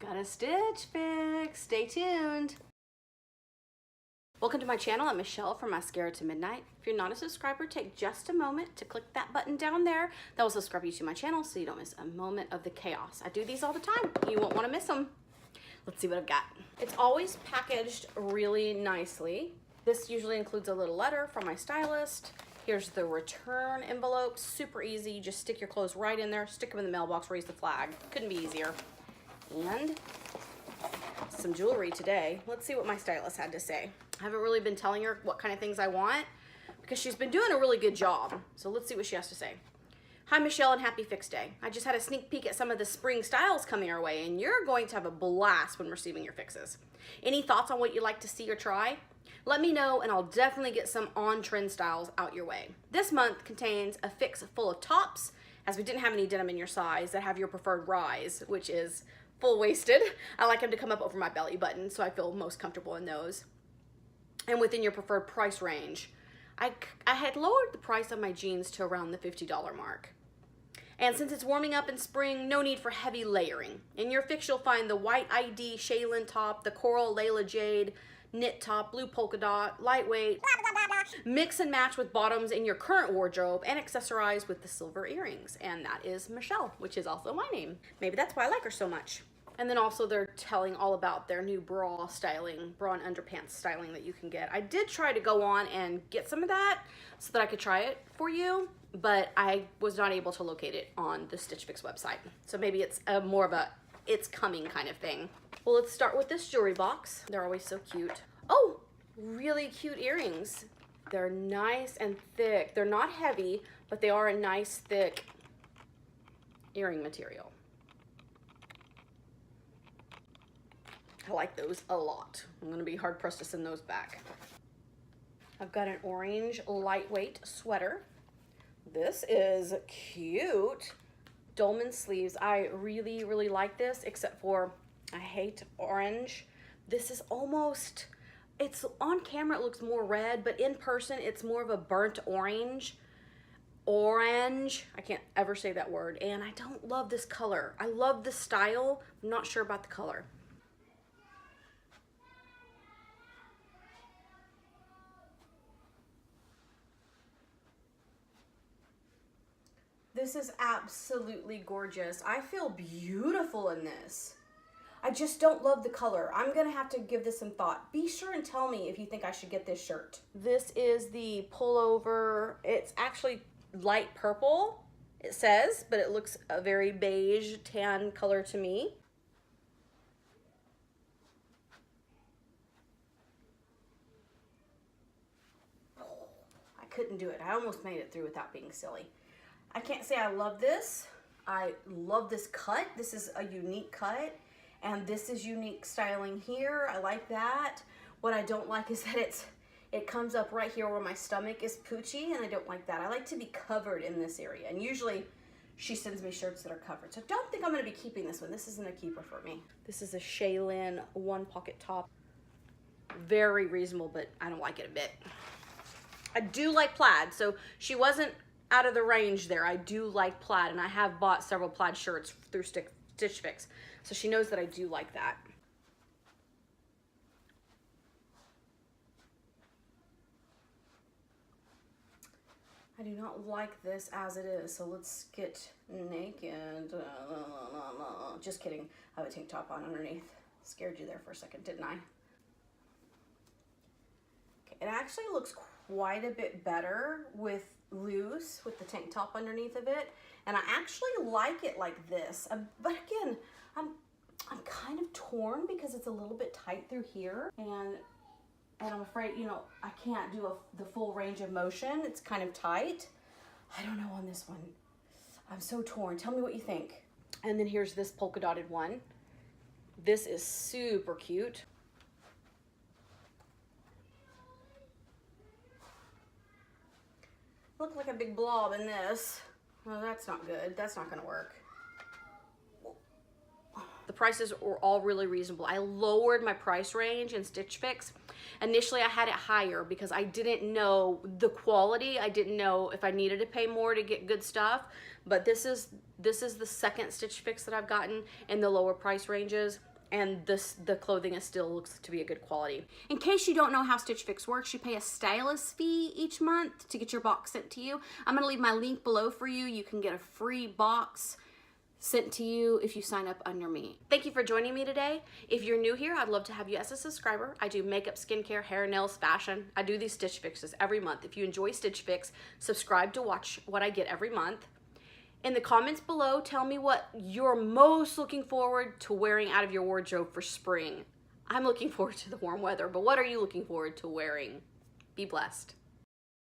Got a stitch fix. Stay tuned. Welcome to my channel. I'm Michelle from Mascara to Midnight. If you're not a subscriber, take just a moment to click that button down there. That will subscribe you to my channel so you don't miss a moment of the chaos. I do these all the time. You won't want to miss them. Let's see what I've got. It's always packaged really nicely. This usually includes a little letter from my stylist. Here's the return envelope. Super easy. You just stick your clothes right in there, stick them in the mailbox, raise the flag. Couldn't be easier. And some jewelry today. Let's see what my stylist had to say. I haven't really been telling her what kind of things I want because she's been doing a really good job. So let's see what she has to say. Hi Michelle and happy fix day. I just had a sneak peek at some of the spring styles coming our way and you're going to have a blast when receiving your fixes. Any thoughts on what you'd like to see or try? Let me know and I'll definitely get some on-trend styles out your way. This month contains a fix full of tops, as we didn't have any denim in your size, that have your preferred rise, which is full-waisted. I like them to come up over my belly button, so I feel most comfortable in those. And within your preferred price range. I had lowered the price of my jeans to around the $50 mark. And since it's warming up in spring, no need for heavy layering. In your fix, you'll find the white ID Shaylin top, the coral Layla Jade knit top, blue polka dot, lightweight, mix and match with bottoms in your current wardrobe and accessorize with the silver earrings. And that is Michelle, which is also my name. Maybe that's why I like her so much. And then also they're telling all about their new bra styling, bra and underpants styling that you can get. I did try to go on and get some of that so that I could try it for you, but I was not able to locate it on the Stitch Fix website. So maybe it's more of a it's coming kind of thing. Well, let's start with this jewelry box. They're always so cute. Oh, really cute earrings. They're nice and thick. They're not heavy, but they are a nice thick earring material. I like those a lot. I'm gonna be hard pressed to send those back. I've got an orange lightweight sweater. This is cute. Dolman sleeves. I really, really like this, except for I hate orange. This is almost, it's on camera it looks more red, but in person it's more of a burnt orange. Orange. I can't ever say that word. And I don't love this color. I love the style. I'm not sure about the color. This is absolutely gorgeous. I feel beautiful in this. I just don't love the color. I'm gonna have to give this some thought. Be sure and tell me if you think I should get this shirt. This is the pullover. It's actually light purple, it says, but it looks a very beige tan color to me. I couldn't do it. I almost made it through without being silly. I can't say I love this. I love this cut. This is a unique cut, and this is unique styling here. I like that. What I don't like is that it comes up right here where my stomach is poochy, and I don't like that. I like to be covered in this area, and usually she sends me shirts that are covered. So don't think I'm gonna be keeping this one. This isn't a keeper for me. This is a Shaylin one pocket top. Very reasonable, but I don't like it a bit. I do like plaid, so she wasn't out of the range there. I do like plaid, and I have bought several plaid shirts through Stitch Fix, so she knows that I do like that. I do not like this as it is, so let's get naked. Just kidding. I have a tank top on underneath. Scared you there for a second, didn't I? Okay, it actually looks quite a bit better with loose with the tank top underneath of it, and I actually like it like this, but again I'm kind of torn because it's a little bit tight through here, and I'm afraid, you know, I can't do the full range of motion. It's kind of tight. I don't know on this one. I'm so torn. Tell me what you think. And then here's this polka dotted one. This is super cute. Look like a big blob in this. Well, that's not good. That's not gonna work. The prices were all really reasonable. I lowered my price range in Stitch Fix. Initially, I had it higher because I didn't know the quality. I didn't know if I needed to pay more to get good stuff. But this is the second Stitch Fix that I've gotten in the lower price ranges. and the clothing is still looks to be a good quality. In case you don't know how Stitch Fix works, you pay a stylist fee each month to get your box sent to you. I'm gonna leave my link below for you. You can get a free box sent to you if you sign up under me. Thank you for joining me today. If you're new here, I'd love to have you as a subscriber. I do makeup, skincare, hair, nails, fashion. I do these Stitch Fixes every month. If you enjoy Stitch Fix, subscribe to watch what I get every month. In the comments below, tell me what you're most looking forward to wearing out of your wardrobe for spring. I'm looking forward to the warm weather, but what are you looking forward to wearing? Be blessed.